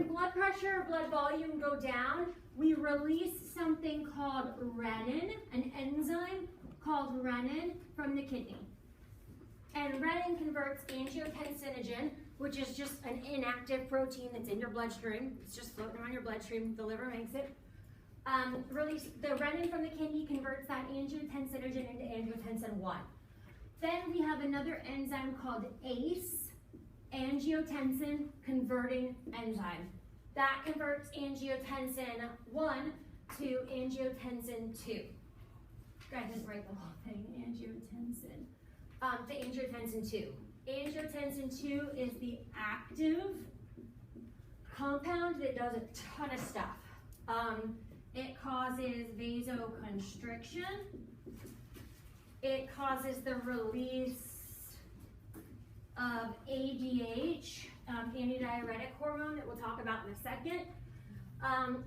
when blood pressure or blood volume go down, we release something called renin, an enzyme called renin from the kidney. And renin converts angiotensinogen, which is just an inactive protein that's in your bloodstream. It's just floating around your bloodstream. The liver makes it. The renin from the kidney converts that angiotensinogen into angiotensin 1. Then we have another enzyme called ACE, angiotensin converting enzyme. That converts angiotensin 1 to angiotensin 2. Go ahead and write the whole thing, angiotensin. To angiotensin 2. Angiotensin 2 is the active compound that does a ton of stuff. It causes vasoconstriction. It causes the release of ADH, antidiuretic hormone that we'll talk about in a second.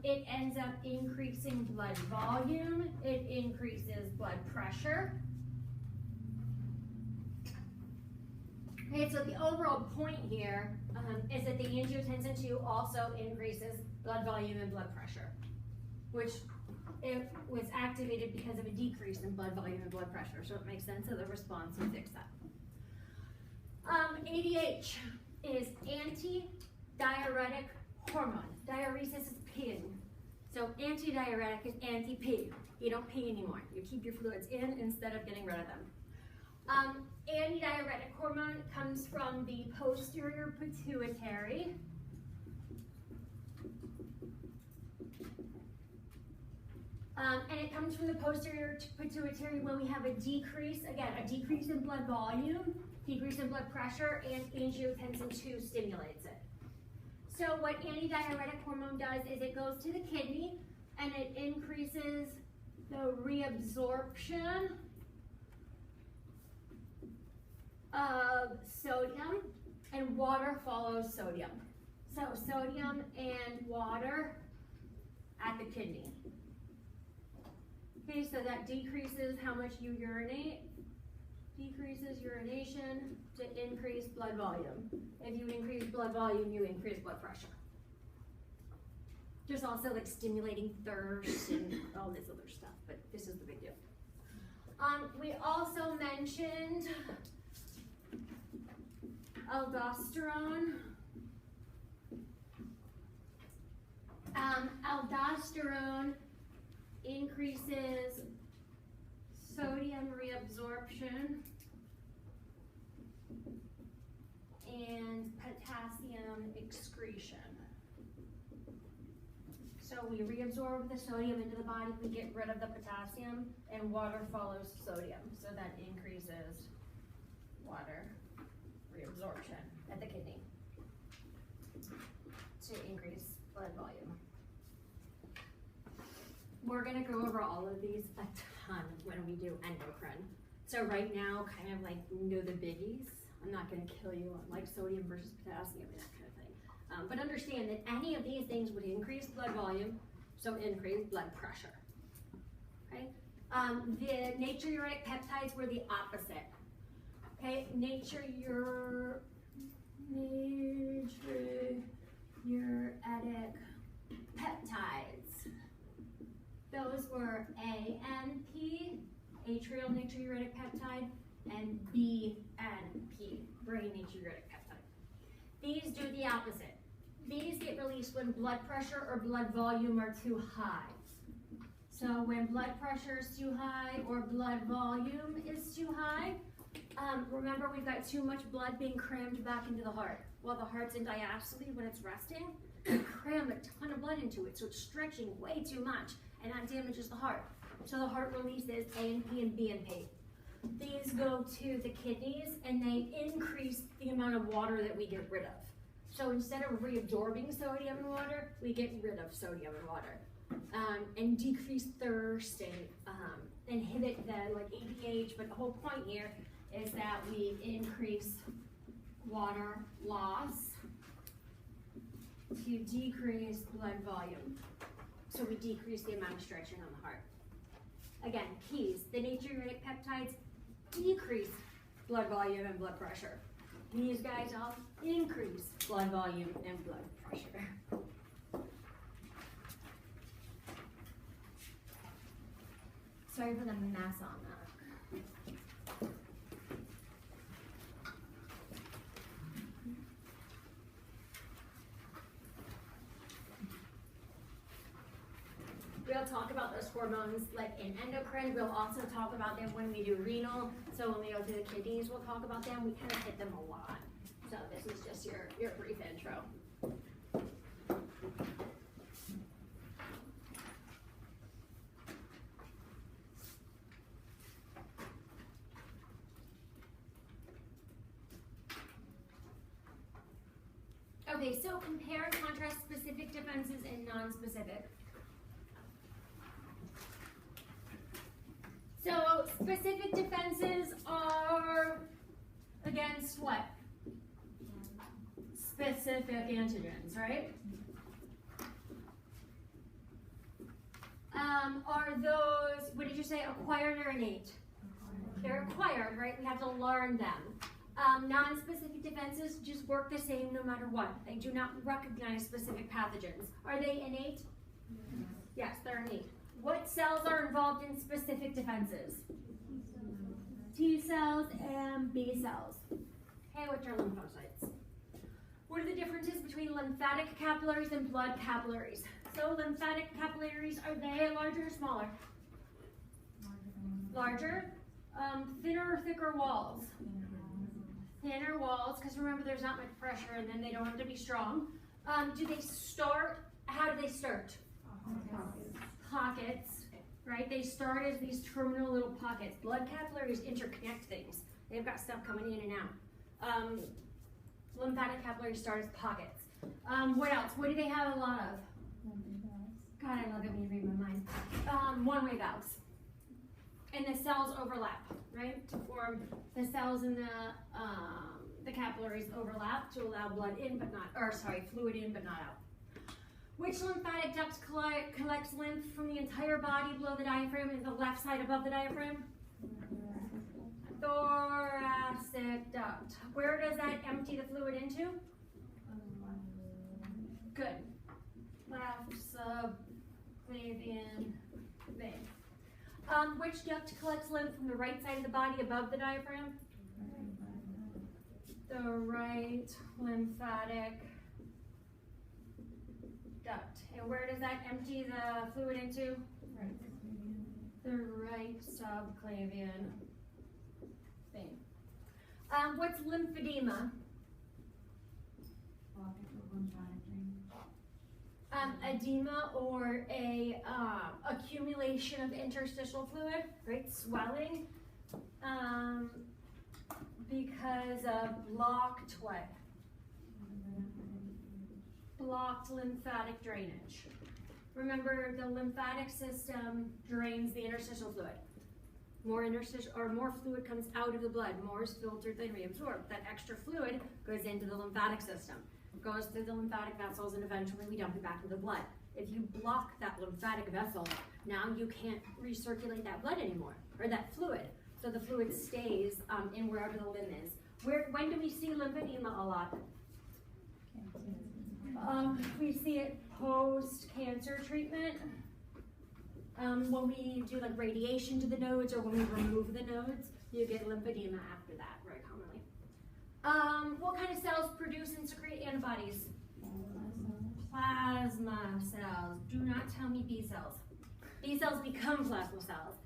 It ends up increasing blood volume. It increases blood pressure. Okay, so the overall point here is that the angiotensin 2 also increases blood volume and blood pressure, which it was activated because of a decrease in blood volume and blood pressure, so it makes sense of the response to fix that. ADH is antidiuretic hormone. Diuresis is peeing. So antidiuretic is anti-pee. You don't pee anymore. You keep your fluids in instead of getting rid of them. Antidiuretic hormone comes from the posterior pituitary. And it comes from the posterior pituitary when we have a decrease, again, a decrease in blood volume, decrease in blood pressure, and angiotensin 2 stimulates it. So what antidiuretic hormone does is it goes to the kidney and it increases the reabsorption of sodium, and water follows sodium. So sodium and water at the kidney. Okay, so that decreases how much you urinate, decreases urination to increase blood volume. If you increase blood volume, you increase blood pressure. There's also like stimulating thirst and all this other stuff, but this is the big deal. We also mentioned aldosterone. Aldosterone increases sodium reabsorption and potassium excretion. So we reabsorb the sodium into the body, we get rid of the potassium, and water follows sodium. So that increases water reabsorption at the kidney to increase blood volume. We're going to go over all of these a ton when we do endocrine. So right now, kind of like know the biggies. I'm not going to kill you on like sodium versus potassium and that kind of thing. But understand that any of these things would increase blood volume, so increase blood pressure. Okay? The natriuretic peptides were the opposite. Okay, natriuretic peptides. Those were ANP, atrial natriuretic peptide, and BNP, brain natriuretic peptide. These do the opposite. These get released when blood pressure or blood volume are too high. So when blood pressure is too high or blood volume is too high, remember we've got too much blood being crammed back into the heart. While the heart's in diastole when it's resting, we cram a ton of blood into it, so it's stretching way too much, and that damages the heart. So the heart releases ANP and BNP. These go to the kidneys, and they increase the amount of water that we get rid of. So instead of reabsorbing sodium and water, we get rid of sodium and water, and decrease thirst and inhibit the like ADH. But the whole point here is that we increase water loss to decrease blood volume. So we decrease the amount of stretching on the heart. Again, keys, the natriuretic peptides decrease blood volume and blood pressure. These guys all increase blood volume and blood pressure. Sorry for the mess on that. We'll talk about those hormones like in endocrine. We'll also talk about them when we do renal. So when we go through the kidneys, we'll talk about them. We kind of hit them a lot. So this is just your brief intro. Okay, so compare and contrast specific defenses and non-specific. So specific defenses are against what? Specific antigens, right? Are those, what did you say, acquired or innate? They're acquired, right? We have to learn them. Non-specific defenses just work the same no matter what. They do not recognize specific pathogens. Are they innate? Yes, they're innate. What cells are involved in specific defenses? T cells and B cells. Okay, which are lymphocytes. What are the differences between lymphatic capillaries and blood capillaries? So lymphatic capillaries, are they larger or smaller? Larger. Thinner or thicker walls? Thinner walls, because remember there's not much pressure and then they don't have to be strong. Do they start, how do they start? Pockets, right? They start as these terminal little pockets. Blood capillaries interconnect things. They've got stuff coming in and out. Lymphatic capillaries start as pockets. What else? What do they have a lot of? God, I love it when you read my mind. One-way valves. And the cells overlap, right? To form the cells in the capillaries overlap to allow blood in but not, or sorry, fluid in but not out. Which lymphatic duct collects lymph from the entire body below the diaphragm and the left side above the diaphragm? Thoracic duct. Where does that empty the fluid into? Good. Left subclavian vein. Which duct collects lymph from the right side of the body above the diaphragm? The right lymphatic duct. And where does that empty the fluid into? The right subclavian vein. What's lymphedema? Edema, or a accumulation of interstitial fluid, right? Swelling, because of blocked what? Blocked lymphatic drainage. Remember, the lymphatic system drains the interstitial fluid. More fluid comes out of the blood. More is filtered than reabsorbed. That extra fluid goes into the lymphatic system, goes through the lymphatic vessels, and eventually we dump it back into the blood. If you block that lymphatic vessel, now you can't recirculate that blood anymore, or that fluid. So the fluid stays in wherever the limb is. When do we see lymphedema a lot? We see it post-cancer treatment. When we do like radiation to the nodes, or when we remove the nodes, you get lymphedema after that, very commonly. What kind of cells produce and secrete antibodies? Plasma cells. Do not tell me B cells. B cells become plasma cells,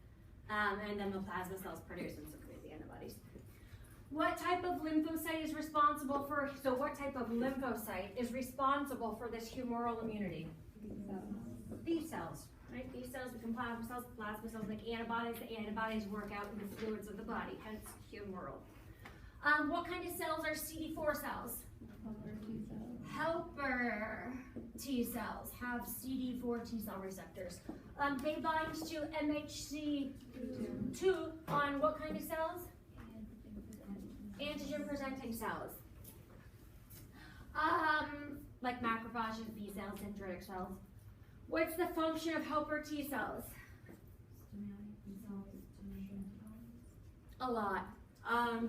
and then the plasma cells produce and secrete the antibodies. What type of lymphocyte is responsible for, so what type of lymphocyte is responsible for this humoral immunity? B cells, right? B cells become plasma cells make antibodies. The antibodies work out in the fluids of the body, hence humoral. What kind of cells are CD4 cells? Helper T cells have CD4 T cell receptors. They bind to MHC2 on what kind of cells? Antigen presenting cells. Like macrophages, B cells, dendritic cells. What's the function of helper T cells? A lot.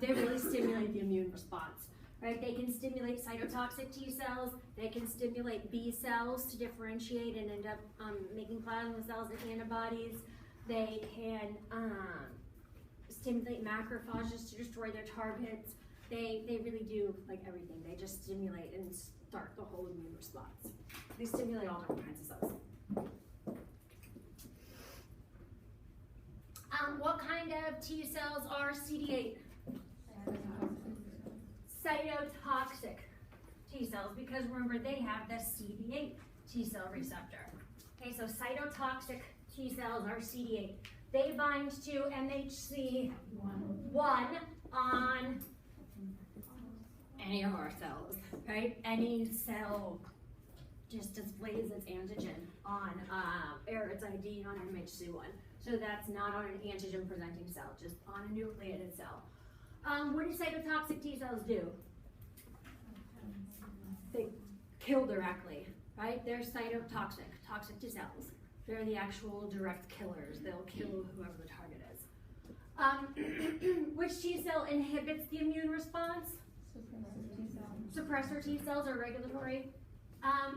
They really stimulate the immune response, right? They can stimulate cytotoxic T cells. They can stimulate B cells to differentiate and end up making plasma cells and antibodies. They can stimulate macrophages to destroy their targets. They really do like everything. They just stimulate and start the whole immune response. They stimulate all different kinds of cells. What kind of T cells are CD8? Cytotoxic T cells, because remember they have the CD8 T cell receptor. Okay, so cytotoxic T cells are CD8. They bind to MHC1 on any of our cells, right? Any cell just displays its antigen on, or its ID on MHC1. So that's not on an antigen presenting cell, just on a nucleated cell. What do cytotoxic T cells do? They kill directly, right? They're cytotoxic, toxic to cells. They're the actual direct killers. They'll kill whoever the target is. Which T cell inhibits the immune response? Suppressor T cells are regulatory.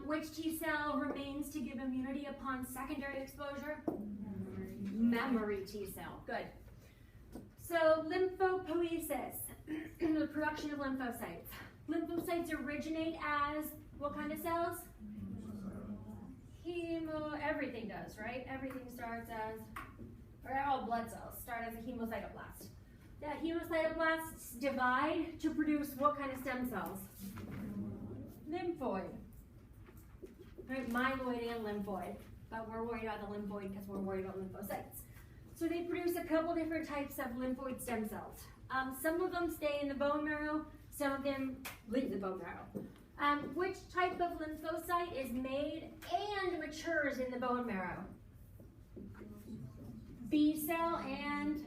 Which T cell remains to give immunity upon secondary exposure? Memory T cell. Good. So lymphopoiesis, the production of lymphocytes. Lymphocytes originate as what kind of cells? Everything does, right? Everything starts as, or all blood cells start as a hemocytoblast. The hemocytoblasts divide to produce what kind of stem cells? Lymphoid. Right, myeloid and lymphoid. But we're worried about the lymphoid because we're worried about lymphocytes. So they produce a couple different types of lymphoid stem cells. Some of them stay in the bone marrow, some of them leave the bone marrow. Which type of lymphocyte is made and matures in the bone marrow? B cell and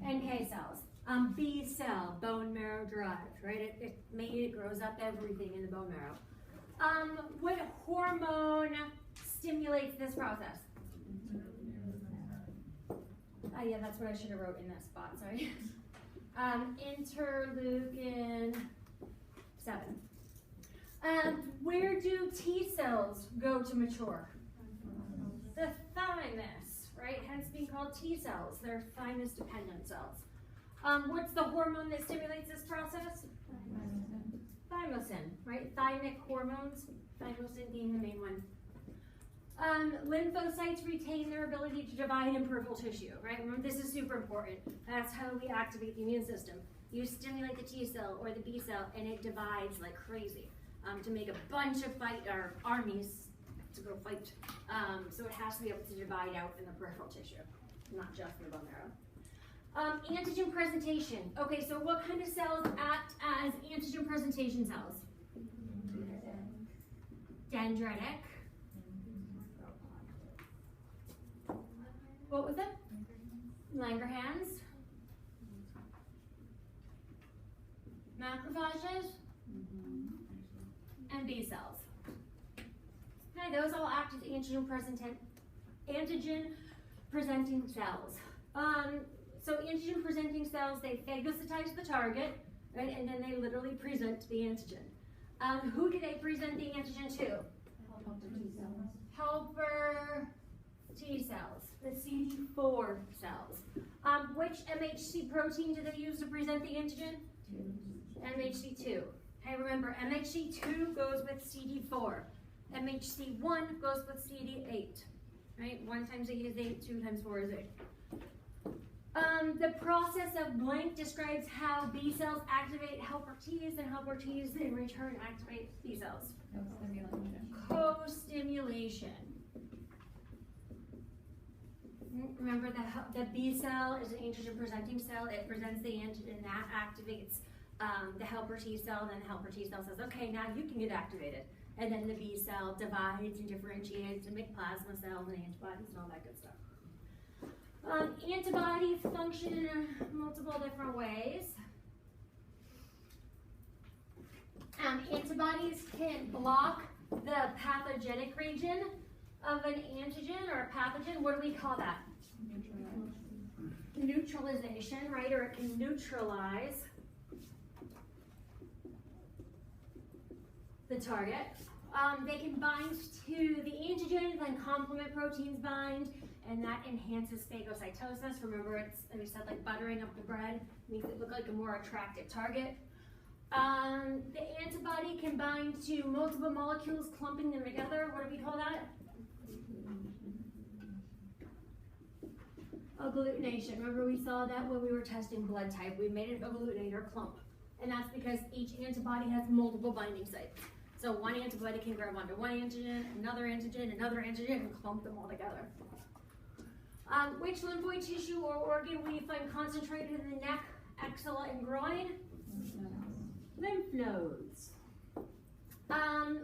NK cells. B cell, bone marrow derived, right? It grows up everything in the bone marrow. What hormone stimulates this process? Oh yeah, that's what I should have wrote in that spot, sorry. Interleukin 7. Where do T cells go to mature? The thymus, right? Hence being called T cells. They're thymus dependent cells. What's the hormone that stimulates this process? Thymosin, right? Thymic hormones, thymosin being the main one. Lymphocytes retain their ability to divide in peripheral tissue, right? Remember, this is super important. That's how we activate the immune system. You stimulate the T cell or the B cell, and it divides like crazy to make a bunch of armies to go fight. So it has to be able to divide out in the peripheral tissue, not just in the bone marrow. Antigen presentation. Okay, so what kind of cells act as antigen presentation cells? Dendritic. What was it? Langerhans. Macrophages. And B cells. Okay, those all act as antigen presenting cells. So antigen presenting cells, they phagocytize the target, right, and then they literally present the antigen. Who do they present the antigen to? Helper T cells, the CD4 cells. Which MHC protein do they use to present the antigen? MHC2. Okay, remember, MHC2 goes with CD4. MHC1 goes with CD8. Right? 1 times 8 is 8, 2 times 4 is 8. The process of blank describes how B cells activate helper Ts, and helper Ts in return activate B cells. Co-stimulation. Remember the B cell is an antigen presenting cell. It presents the antigen, that activates the helper T cell, then the helper T cell says, okay, now you can get activated. And then the B cell divides and differentiates to make plasma cells and antibodies and all that good stuff. Antibodies function in multiple different ways. Antibodies can block the pathogenic region of an antigen or a pathogen. What do we call that? Neutralization, right? Or it can neutralize the target. They can bind to the antigen, then complement proteins bind, and that enhances phagocytosis. Remember, it's, we said, like buttering up the bread, makes it look like a more attractive target. The antibody can bind to multiple molecules, clumping them together. What do we call that? Agglutination. Remember, we saw that when we were testing blood type. We made an agglutinator clump, and that's because each antibody has multiple binding sites. So one antibody can grab onto one antigen, another antigen, and clump them all together. Which lymphoid tissue or organ will you find concentrated in the neck, axilla, and groin? Lymph nodes.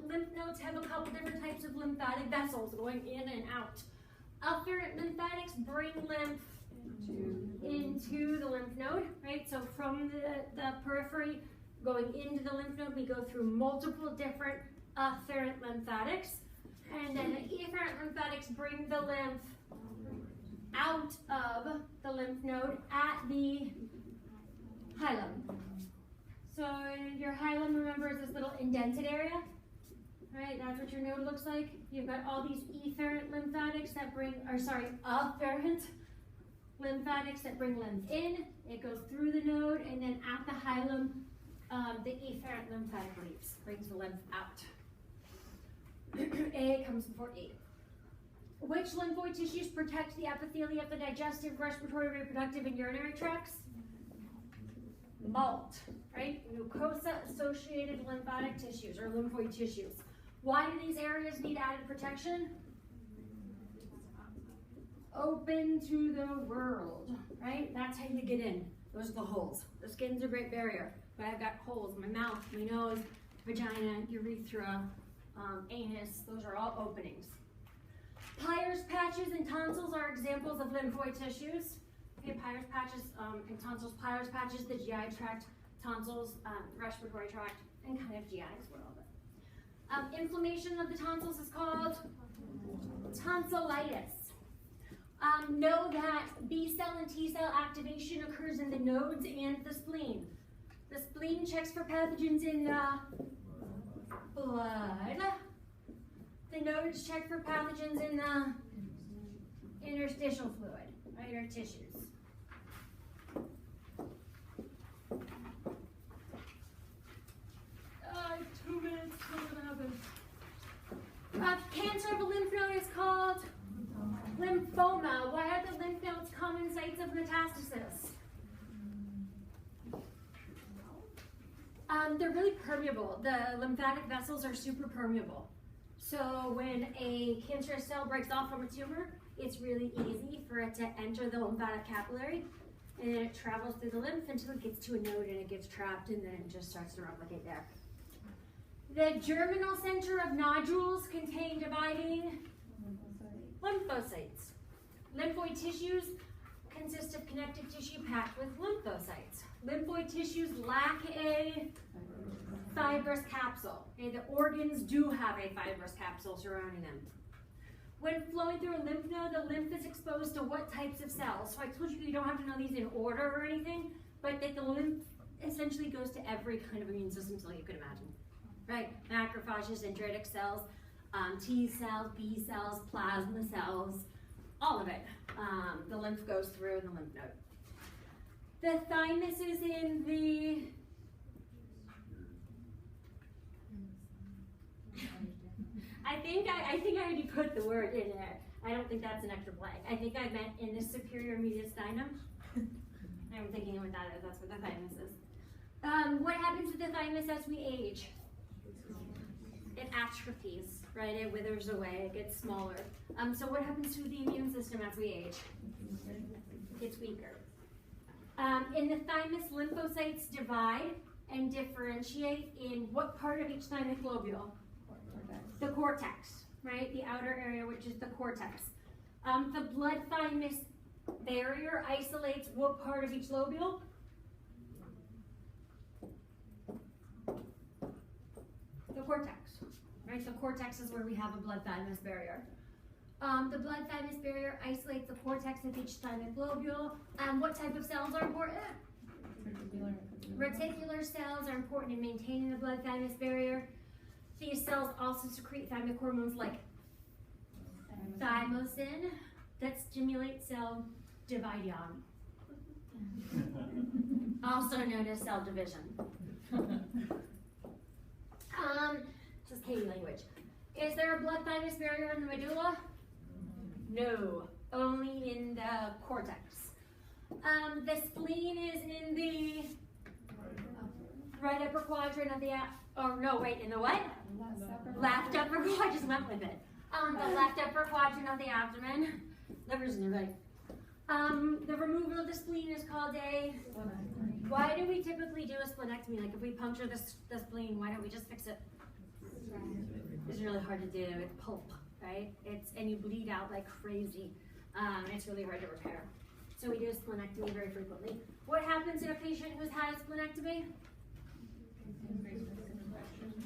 Lymph nodes have a couple different types of lymphatic vessels going in and out. Afferent lymphatics bring lymph into the lymph node, right? So from the periphery going into the lymph node, we go through multiple different afferent lymphatics. And then the efferent lymphatics bring the lymph out of the lymph node at the hilum. So your hilum, remember, is this little indented area, right? That's what your node looks like. You've got all these efferent lymphatics that bring, or sorry, afferent lymphatics that bring lymph in. It goes through the node, and then at the hilum, the efferent lymphatic leaves, brings the lymph out. A comes before E. Which lymphoid tissues protect the epithelia of the digestive, respiratory, reproductive, and urinary tracts? MALT, right? Mucosa-associated lymphatic tissues, or lymphoid tissues. Why do these areas need added protection? Open to the world, right? That's how you get in. Those are the holes. The skin's a great barrier, but I've got holes in my mouth, my nose, vagina, urethra, anus. Those are all openings. Peyer's patches and tonsils are examples of lymphoid tissues. Okay, Peyer's patches and tonsils. Peyer's patches, the GI tract, tonsils, respiratory tract, and kind of GI as well. Inflammation of the tonsils is called tonsillitis. Know that B cell and T cell activation occurs in the nodes and the spleen. The spleen checks for pathogens in the blood. The nodes check for pathogens in the interstitial fluid, right, or tissues. 2 minutes, what's gonna happen? Cancer of a lymph node is called lymphoma. Why are the lymph nodes common sites of metastasis? They're really permeable. The lymphatic vessels are super permeable. So when a cancerous cell breaks off from a tumor, it's really easy for it to enter the lymphatic capillary, and then it travels through the lymph until it gets to a node and it gets trapped, and then it just starts to replicate there. The germinal center of nodules contain dividing lymphocytes. Lymphoid tissues consist of connective tissue packed with lymphocytes. Lymphoid tissues lack a fibrous capsule. Okay, the organs do have a fibrous capsule surrounding them. When flowing through a lymph node, the lymph is exposed to what types of cells? So I told you you don't have to know these in order or anything, but that the lymph essentially goes to every kind of immune system cell you could imagine. Right? Macrophages, dendritic cells, T cells, B cells, plasma cells, all of it. The lymph goes through in the lymph node. The thymus is in the I think I already put the word in there. I don't think that's an extra blank. I think I meant in the superior mediastinum. I'm thinking what that is. That's what the thymus is. What happens to the thymus as we age? It atrophies, right? It withers away, it gets smaller. So what happens to the immune system as we age? It gets weaker. In the thymus, lymphocytes divide and differentiate in what part of each thymic lobule? The cortex, right? The outer area, which is the cortex. The blood thymus barrier isolates what part of each lobule? The cortex, right? The cortex is where we have a blood thymus barrier. The blood thymus barrier isolates the cortex of each thymic lobule. What type of cells are important? Reticular cells are important in maintaining the blood thymus barrier. These cells also secrete thymic hormones like thymosin, that stimulate cell division, also known as cell division. Just Katie language. Is there a blood thymus barrier in the medulla? No, only in the cortex. The spleen is in the right upper quadrant of the, in the what? Left upper quadrant, I just went with it. The left upper quadrant of the abdomen. Liver's in the right. The removal of the spleen is called a, why do we typically do a splenectomy? Like if we puncture the spleen, why don't we just fix it? It's really hard to do, it's pulp, right? And you bleed out like crazy. It's really hard to repair. So we do a splenectomy very frequently. What happens in a patient who's had a splenectomy?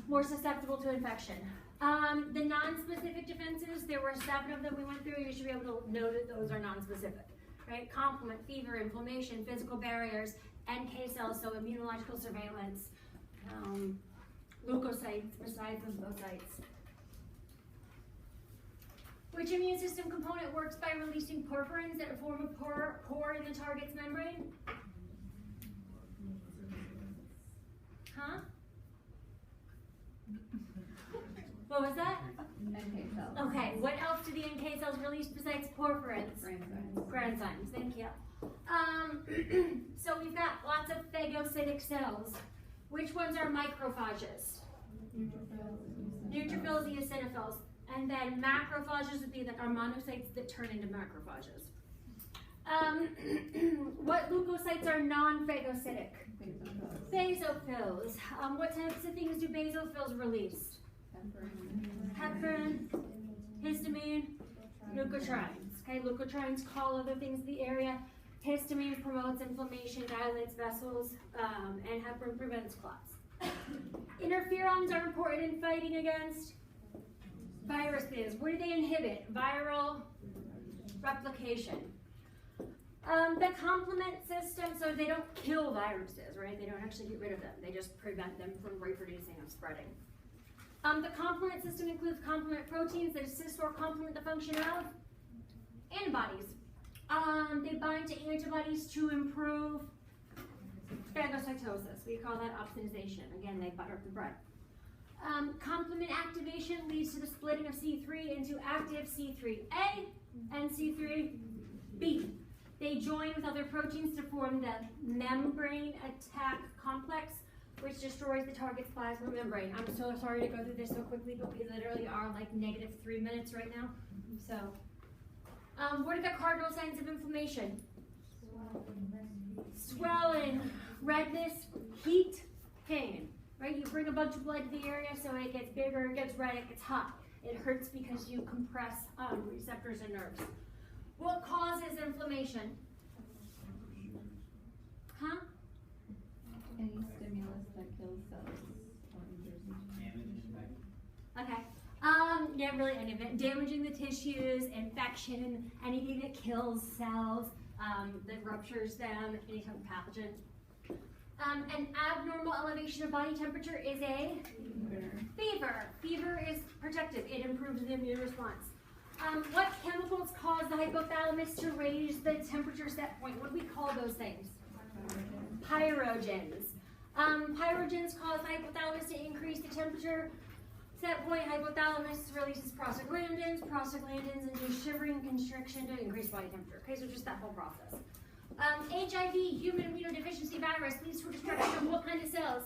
More susceptible to infection. The non-specific defenses, there were 7 of them we went through. You should be able to know that those are non-specific, right? Complement, fever, inflammation, physical barriers, NK cells, so immunological surveillance, leukocytes besides lymphocytes. Which immune system component works by releasing porphyrins that form a pore in the target's membrane? Huh? What was that? NK cells. Okay, what else do the NK cells release besides porphyrins? Granzymes, thank you. So we've got lots of phagocytic cells. Which ones are macrophages? Neutrophils, eosinophils. And then macrophages would be like our monocytes that turn into macrophages. What leukocytes are non-phagocytic? Basophils. What types of things do basophils release? Heparin, histamine, leukotrienes. Okay, leukotrienes call other things in the area. Histamine promotes inflammation, dilates vessels, and heparin prevents clots. Interferons are important in fighting against viruses. What do they inhibit? Viral replication. The complement system, so they don't kill viruses, right? They don't actually get rid of them. They just prevent them from reproducing and spreading. The complement system includes complement proteins that assist or complement the function of antibodies. They bind to antibodies to improve phagocytosis. We call that opsonization. Again, they butter up the bread. Complement activation leads to the splitting of C3 into active C3A and C3B. They join with other proteins to form the membrane attack complex, which destroys the target's plasma membrane. I'm so sorry to go through this so quickly, but we literally are like -3 minutes right now. So, what are the cardinal signs of inflammation? Swelling, redness, heat, pain. Right? You bring a bunch of blood to the area, so it gets bigger, it gets red, it gets hot. It hurts because you compress receptors and nerves. What causes inflammation? Huh? Any stimulus that kills cells or injures them. Okay. Yeah, really any of it. Damaging the tissues, infection, anything that kills cells, that ruptures them, any type of pathogen. An abnormal elevation of body temperature is a fever. Fever is protective. It improves the immune response. What chemicals cause the hypothalamus to raise the temperature set point? What do we call those things? Pyrogens. Pyrogens cause the hypothalamus to increase the temperature set point. Hypothalamus releases prostaglandins. Prostaglandins induce shivering constriction to increase body temperature. Okay, so just that whole process. HIV, human immunodeficiency virus, leads to destruction of what kind of cells?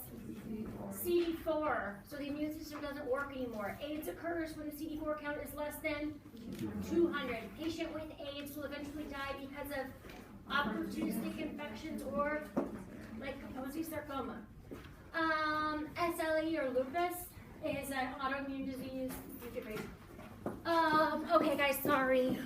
CD4. So the immune system doesn't work anymore. AIDS occurs when the CD4 count is less than 200. Patient with AIDS will eventually die because of opportunistic infections or like Kaposi sarcoma. SLE or lupus is an autoimmune disease. Okay guys, sorry.